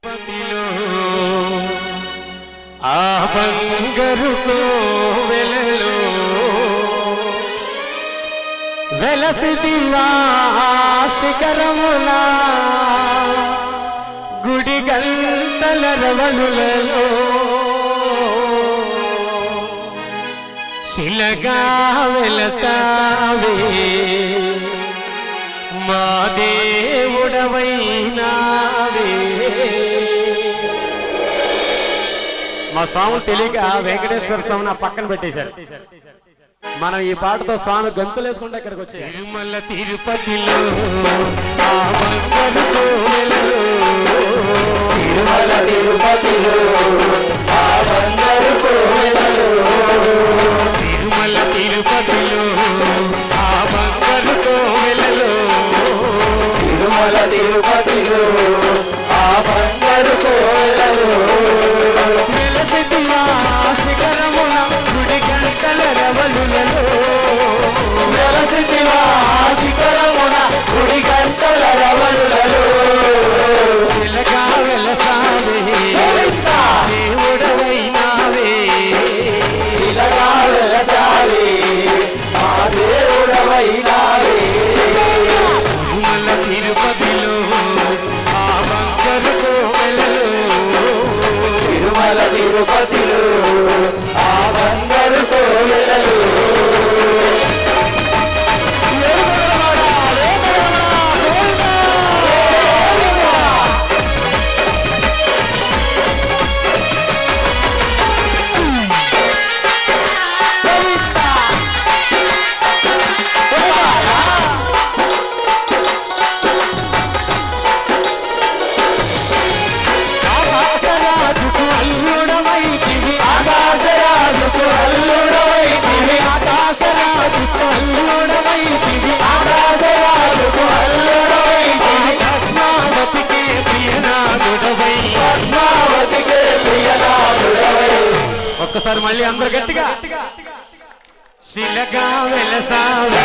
తిరుపతిలో ఆ బంగారు కోవెలలో వెలసిదివా శిఖరమున గుడి గంటల రవణులలో శిలగా వెలసావే మా దేవుడవైనావే. మా స్వామి తెలియక వెంకటేశ్వర స్వామిని ఆ పక్కన పెట్టేశారు. మనం ఈ పాటతో స్వామి గంతులు వేసుకుంటే ఇక్కడికి వచ్చే తిరుమల తిరుపతిలో ఆ బంగారు కోవెలలో తిరుమల తిరుపతిలో ఆ బంగారు కోవెలలో తిరుమల తిరుపతిలో ఆ బంగారు కోవెలలో తిరుమల తిరుపతిలో ఆ బంగారు కోవెలలో వెలసిదివా శిఖరమున గుడి గంటల రవళులలో వెలసిదివా శిఖరమున గుడి గంటల రవళులలో శిలగా వెలసావే దేవుడవైనావే శిలగా వెలసావే మా దేవుడవైనావే. తిరుమల తిరుపతిలో ఆ బంగారు కోవెలలో తిరుమల తిరుపతిలో ఆ బంగారు కోవెలలో ఒక్కసారి మళ్ళీ అందరు గట్టిగా శిలగా వెలసావే